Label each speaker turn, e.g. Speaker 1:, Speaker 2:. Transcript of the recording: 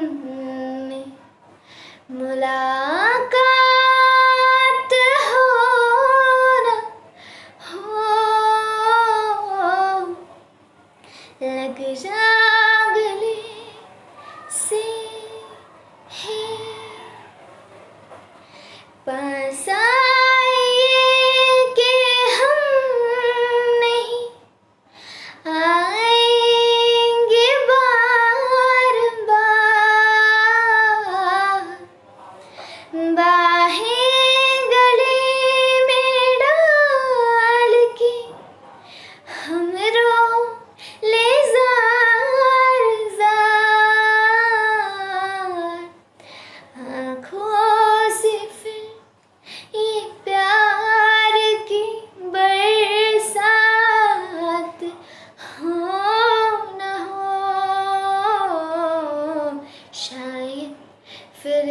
Speaker 1: हमने मुलाकात हो ना हो, लग जा गले से है पास आइए कि हम नहीं आएंगे बार बार, बाहें गले में डाल के हम रो ले जार जार, आँखों से फिर ये प्यार की बरसात हो न हो, शायद फिर